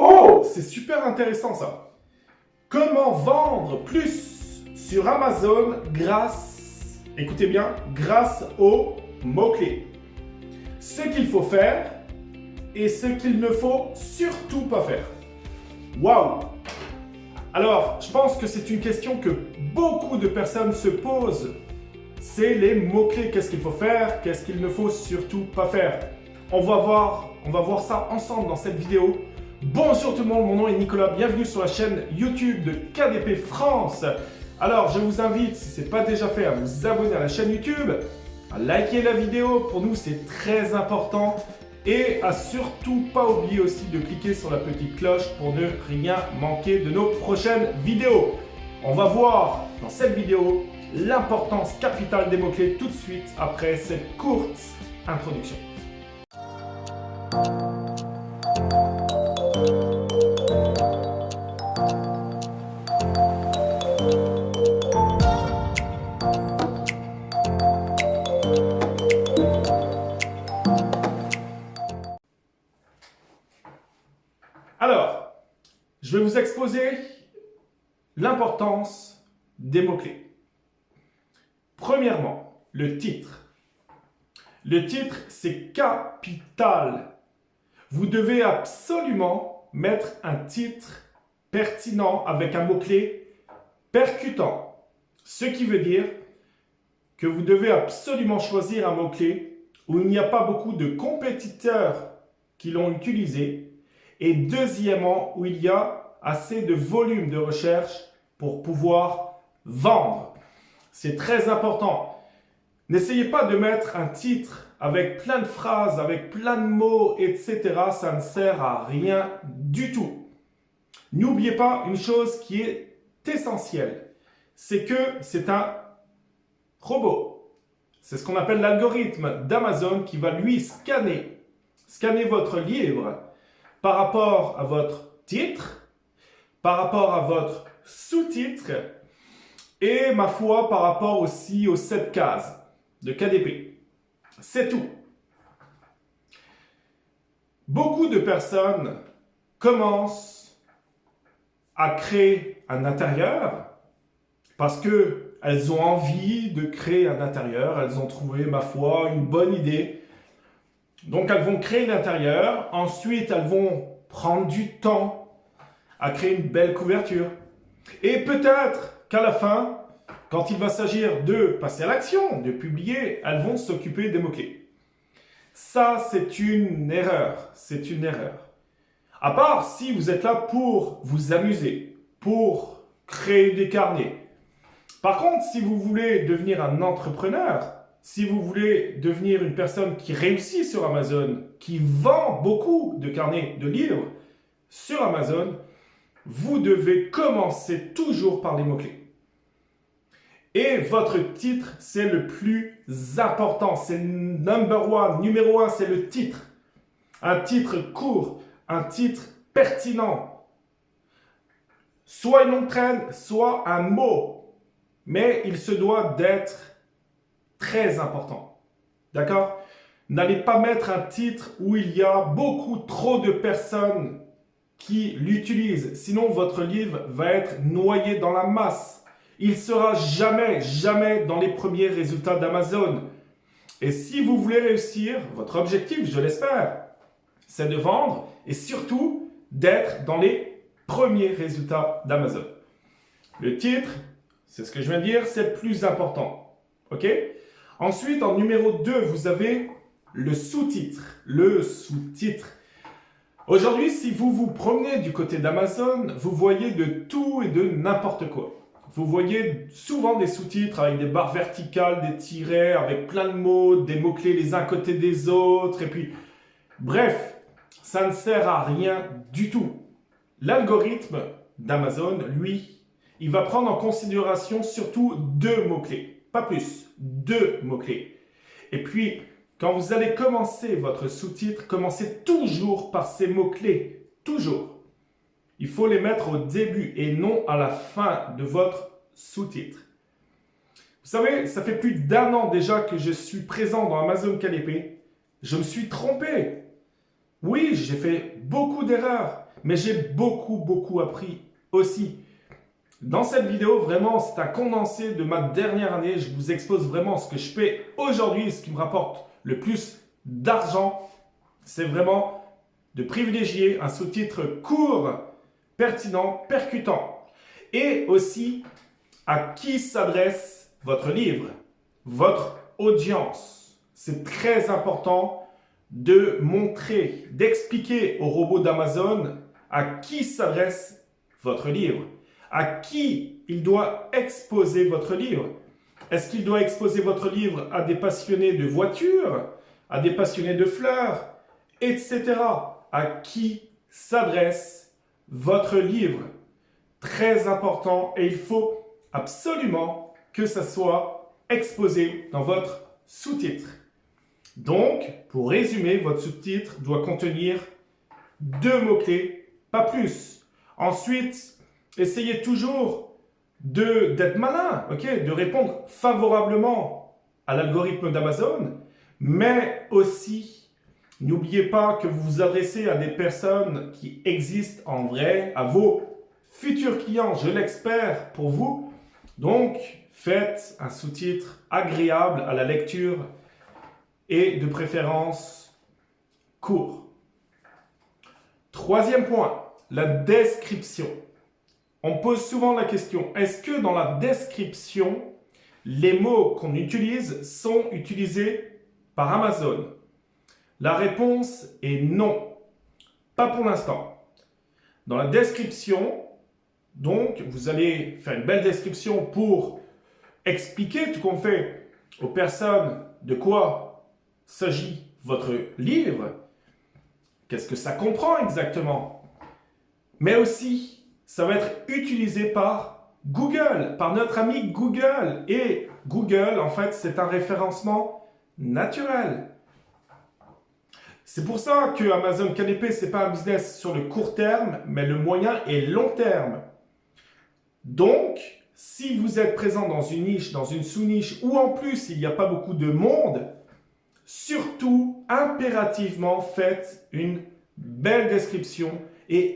Oh, c'est super intéressant ça. Comment vendre plus sur Amazon écoutez bien, grâce aux mots-clés. Ce qu'il faut faire et ce qu'il ne faut surtout pas faire. Waouh! Alors, je pense que c'est une question que beaucoup de personnes se posent. C'est les mots-clés. Qu'est-ce qu'il faut faire? Qu'est-ce qu'il ne faut surtout pas faire? On va voir ça ensemble dans cette vidéo. Bonjour tout le monde, mon nom est Nicolas. Bienvenue sur la chaîne YouTube de KDP France. Alors, je vous invite, si ce n'est pas déjà fait, à vous abonner à la chaîne YouTube, à liker la vidéo. Pour nous, c'est très important. Et à surtout pas oublier aussi de cliquer sur la petite cloche pour ne rien manquer de nos prochaines vidéos. On va voir dans cette vidéo l'importance capitale des mots-clés tout de suite après cette courte introduction. Alors, je vais vous exposer l'importance des mots-clés. Premièrement, le titre. Le titre, c'est capital. Vous devez absolument mettre un titre pertinent avec un mot-clé percutant. Ce qui veut dire que vous devez absolument choisir un mot-clé où il n'y a pas beaucoup de compétiteurs qui l'ont utilisé. Et deuxièmement, où il y a assez de volume de recherche pour pouvoir vendre. C'est très important. N'essayez pas de mettre un titre avec plein de phrases, avec plein de mots, etc. Ça ne sert à rien du tout. N'oubliez pas une chose qui est essentielle. C'est que c'est un robot. C'est ce qu'on appelle l'algorithme d'Amazon qui va lui scanner votre livre par rapport à votre titre, par rapport à votre sous-titre et, ma foi, par rapport aussi aux 7 cases de KDP. C'est tout. Beaucoup de personnes commencent à créer un intérieur parce qu'elles ont envie de créer un intérieur, elles ont trouvé, ma foi, une bonne idée. Donc, elles vont créer l'intérieur. Ensuite, elles vont prendre du temps à créer une belle couverture. Et peut-être qu'à la fin, quand il va s'agir de passer à l'action, de publier, elles vont s'occuper des mots-clés. Ça, c'est une erreur. C'est une erreur. À part si vous êtes là pour vous amuser, pour créer des carnets. Par contre, si vous voulez devenir un entrepreneur, si vous voulez devenir une personne qui réussit sur Amazon, qui vend beaucoup de carnets de livres sur Amazon, vous devez commencer toujours par les mots-clés. Et votre titre, c'est le plus important. C'est numéro 1, c'est le titre. Un titre court, un titre pertinent. Soit une longue traîne, soit un mot. Mais il se doit d'être très important. D'accord? N'allez pas mettre un titre où il y a beaucoup trop de personnes qui l'utilisent. Sinon, votre livre va être noyé dans la masse. Il ne sera jamais dans les premiers résultats d'Amazon. Et si vous voulez réussir, votre objectif, je l'espère, c'est de vendre et surtout d'être dans les premiers résultats d'Amazon. Le titre, c'est ce que je viens de dire, c'est le plus important. OK? Ensuite, en numéro 2, vous avez le sous-titre. Le sous-titre. Aujourd'hui, si vous vous promenez du côté d'Amazon, vous voyez de tout et de n'importe quoi. Vous voyez souvent des sous-titres avec des barres verticales, des tirets, avec plein de mots, des mots-clés les uns à côté des autres. Et puis, bref, ça ne sert à rien du tout. L'algorithme d'Amazon, lui, il va prendre en considération surtout 2 mots-clés. Pas plus, 2 mots-clés. Et puis, quand vous allez commencer votre sous-titre, commencez toujours par ces mots-clés. Toujours. Il faut les mettre au début et non à la fin de votre sous-titre. Vous savez, ça fait plus d'1 an déjà que je suis présent dans Amazon KDP. Je me suis trompé. Oui, j'ai fait beaucoup d'erreurs. mais j'ai beaucoup appris aussi. Dans cette vidéo, vraiment, c'est un condensé de ma dernière année. Je vous expose vraiment ce que je fais aujourd'hui, ce qui me rapporte le plus d'argent. C'est vraiment de privilégier un sous-titre court, pertinent, percutant. Et aussi, à qui s'adresse votre livre, votre audience. C'est très important de montrer, d'expliquer au robot d'Amazon à qui s'adresse votre livre. À qui il doit exposer votre livre? Est-ce qu'il doit exposer votre livre à des passionnés de voitures, à des passionnés de fleurs, etc. À qui s'adresse votre livre? Très important, et il faut absolument que ça soit exposé dans votre sous-titre. Donc, pour résumer, votre sous-titre doit contenir 2 mots-clés, pas plus. Ensuite, essayez toujours d'être malin, de répondre favorablement à l'algorithme d'Amazon, mais aussi, n'oubliez pas que vous vous adressez à des personnes qui existent en vrai, à vos futurs clients, je l'espère pour vous. Donc, faites un sous-titre agréable à la lecture et de préférence court. Troisième point, la description. On pose souvent la question, est-ce que dans la description, les mots qu'on utilise sont utilisés par Amazon? La réponse est non, pas pour l'instant. Dans la description, donc, vous allez faire une belle description pour expliquer tout qu'on fait aux personnes de quoi s'agit votre livre, qu'est-ce que ça comprend exactement. Mais aussi, ça va être utilisé par Google, par notre ami Google. Et Google, en fait, c'est un référencement naturel. C'est pour ça que Amazon KDP, ce n'est pas un business sur le court terme, mais le moyen et long terme. Donc, si vous êtes présent dans une niche, dans une sous-niche, ou en plus, il n'y a pas beaucoup de monde, surtout, impérativement, faites une belle description et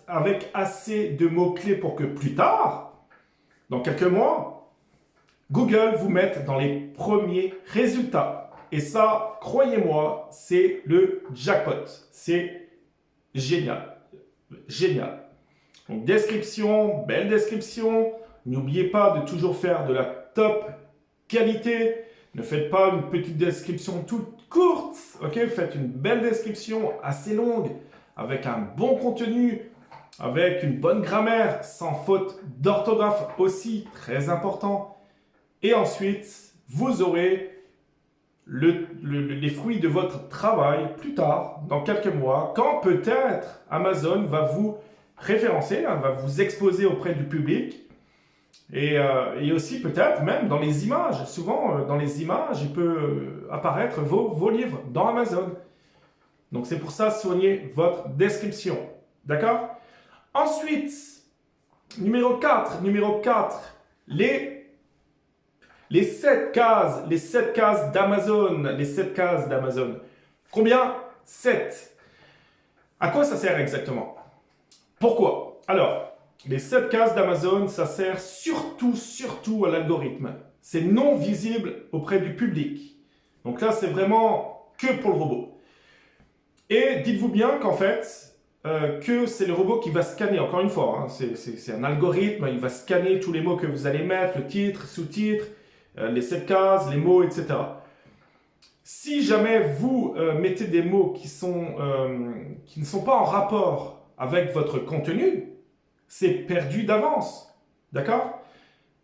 avec assez de mots-clés pour que plus tard, dans quelques mois, Google vous mette dans les premiers résultats. Et ça, croyez-moi, c'est le jackpot. C'est génial. Génial. Donc, description, belle description. N'oubliez pas de toujours faire de la top qualité. Ne faites pas une petite description toute courte. Faites une belle description assez longue, avec un bon contenu, avec une bonne grammaire, sans faute d'orthographe aussi, très important. Et ensuite, vous aurez les fruits de votre travail plus tard, dans quelques mois, quand peut-être Amazon va vous référencer, va vous exposer auprès du public. Et aussi peut-être même dans les images. Souvent, dans les images, il peut apparaître vos livres dans Amazon. Donc, c'est pour ça, soignez votre description. D'accord? Ensuite, numéro 4, les 7 cases, d'Amazon. Les 7 cases d'Amazon. Combien? 7. À quoi ça sert exactement? Pourquoi? Alors, les 7 cases d'Amazon, ça sert surtout à l'algorithme. C'est non visible auprès du public. Donc là, c'est vraiment que pour le robot. Et dites-vous bien qu'en fait, que c'est le robot qui va scanner, encore une fois, c'est un algorithme, il va scanner tous les mots que vous allez mettre, le titre, sous-titre, les 7 cases, les mots, etc. Si jamais vous mettez des mots qui ne sont pas en rapport avec votre contenu, c'est perdu d'avance. D'accord?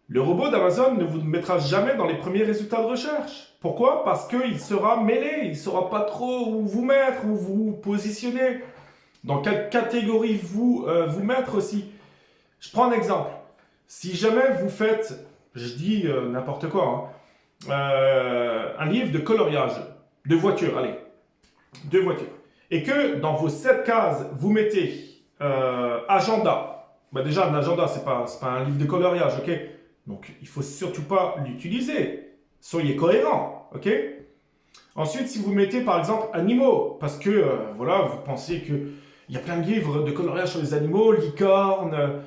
Le robot d'Amazon ne vous mettra jamais dans les premiers résultats de recherche. Pourquoi? Parce qu'il sera mêlé, il ne saura pas trop où vous mettre, où vous positionner, dans quelle catégorie vous mettre aussi. Je prends un exemple. Si jamais vous faites, je dis n'importe quoi, un livre de coloriage, de voitures, allez, de voitures, et que dans vos 7 cases, vous mettez agenda. Déjà, un agenda, c'est pas un livre de coloriage, ok? Donc, il ne faut surtout pas l'utiliser. Soyez cohérent, ok? Ensuite, si vous mettez par exemple animaux, parce que voilà, vous pensez que il y a plein de livres de coloriage sur les animaux, licornes,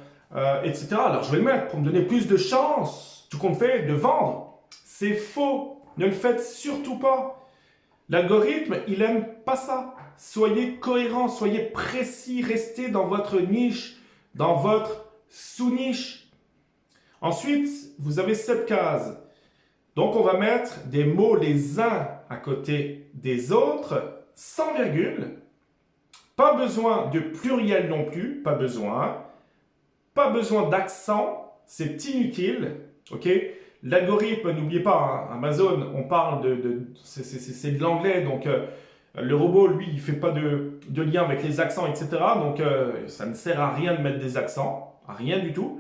etc. Alors je vais le mettre pour me donner plus de chance, tout compte fait, de vendre. C'est faux. Ne le faites surtout pas. L'algorithme, il aime pas ça. Soyez cohérent, soyez précis, restez dans votre niche, dans votre sous-niche. Ensuite, vous avez cette case. Donc, on va mettre des mots les uns à côté des autres, sans virgule. Pas besoin de pluriel non plus, pas besoin. Pas besoin d'accent, c'est inutile. Ok? L'algorithme, n'oubliez pas, hein, Amazon, on parle c'est de l'anglais, donc le robot, lui, il ne fait pas de lien avec les accents, etc. Donc, ça ne sert à rien de mettre des accents, à rien du tout.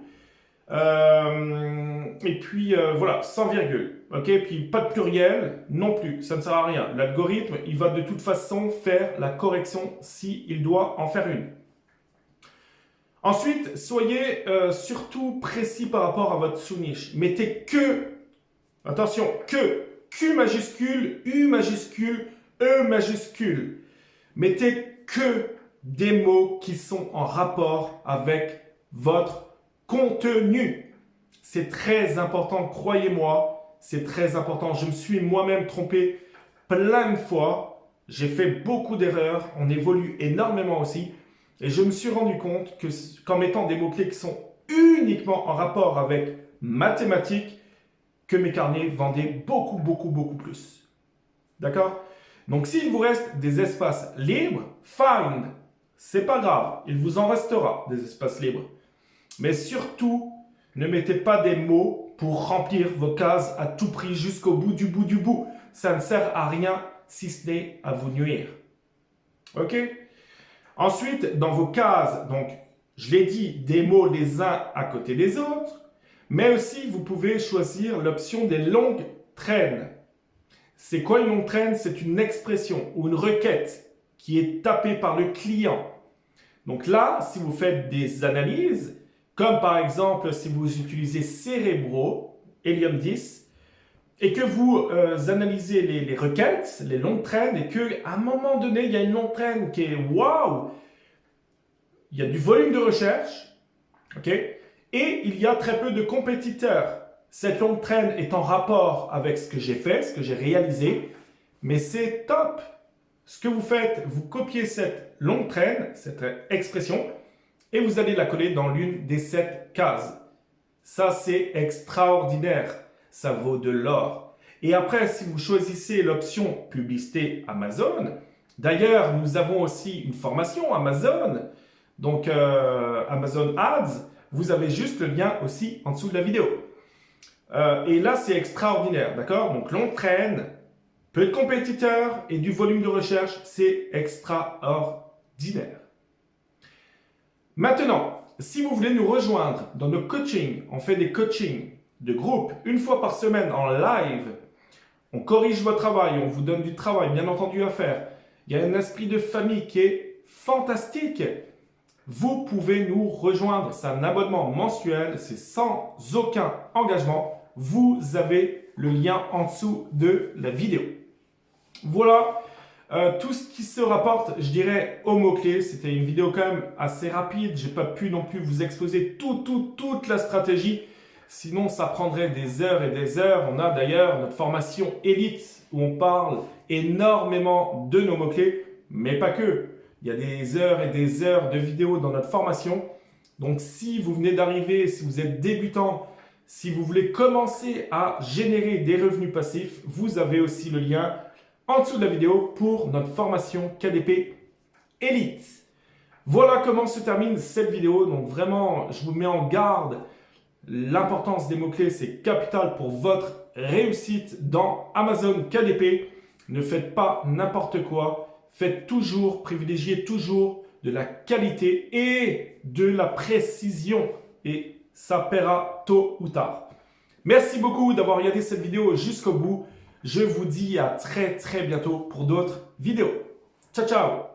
Et puis, voilà, sans virgule. Ok, puis pas de pluriel non plus, ça ne sert à rien. L'algorithme, il va de toute façon faire la correction s'il doit en faire une. Ensuite, soyez surtout précis par rapport à votre sous-niche. Mettez que, attention, que, Q majuscule, U majuscule, E majuscule. Mettez que des mots qui sont en rapport avec votre contenu. C'est très important, croyez-moi, c'est très important. Je me suis moi-même trompé plein de fois. J'ai fait beaucoup d'erreurs. On évolue énormément aussi. Et je me suis rendu compte qu'en mettant des mots-clés qui sont uniquement en rapport avec mathématiques, que mes carnets vendaient beaucoup plus. D'accord? Donc, s'il vous reste des espaces libres, fine, c'est pas grave, il vous en restera des espaces libres. Mais surtout, ne mettez pas des mots pour remplir vos cases à tout prix jusqu'au bout du bout du bout. Ça ne sert à rien si ce n'est à vous nuire. Ok? Ensuite, dans vos cases, donc, je l'ai dit, des mots les uns à côté des autres, mais aussi vous pouvez choisir l'option des longues traînes. C'est quoi une longue traîne? C'est une expression ou une requête qui est tapée par le client. Donc là, si vous faites des analyses, comme par exemple si vous utilisez Cerebro, Helium 10, et que vous analysez les requêtes, les longues traînes, et qu'à un moment donné, il y a une longue traîne qui est waouh, il y a du volume de recherche, ok, et il y a très peu de compétiteurs. Cette longue traîne est en rapport avec ce que j'ai fait, ce que j'ai réalisé, mais c'est top. Ce que vous faites, vous copiez cette longue traîne, cette expression, et vous allez la coller dans l'une des 7 cases. Ça, c'est extraordinaire. Ça vaut de l'or. Et après, si vous choisissez l'option publicité Amazon, d'ailleurs, nous avons aussi une formation Amazon, donc Amazon Ads, vous avez juste le lien aussi en dessous de la vidéo. Et là, c'est extraordinaire, d'accord? Donc, longue traîne, peu de compétiteurs et du volume de recherche, c'est extraordinaire. Maintenant, si vous voulez nous rejoindre dans nos coachings, on fait des coachings de groupe une fois par semaine en live. On corrige votre travail, on vous donne du travail, bien entendu, à faire. Il y a un esprit de famille qui est fantastique. Vous pouvez nous rejoindre. C'est un abonnement mensuel, c'est sans aucun engagement. Vous avez le lien en dessous de la vidéo. Voilà tout ce qui se rapporte, je dirais, aux mots-clés. C'était une vidéo quand même assez rapide. Je n'ai pas pu non plus vous exposer toute la stratégie. Sinon, ça prendrait des heures et des heures. On a d'ailleurs notre formation Élite où on parle énormément de nos mots-clés, mais pas que. Il y a des heures et des heures de vidéos dans notre formation. Donc, si vous venez d'arriver, si vous êtes débutant, si vous voulez commencer à générer des revenus passifs, vous avez aussi le lien en dessous de la vidéo pour notre formation KDP Elite. Voilà comment se termine cette vidéo. Donc vraiment, je vous mets en garde. L'importance des mots-clés, c'est capital pour votre réussite dans Amazon KDP. Ne faites pas n'importe quoi. Faites toujours, privilégiez toujours de la qualité et de la précision. Et ça paiera tôt ou tard. Merci beaucoup d'avoir regardé cette vidéo jusqu'au bout. Je vous dis à très bientôt pour d'autres vidéos. Ciao, ciao!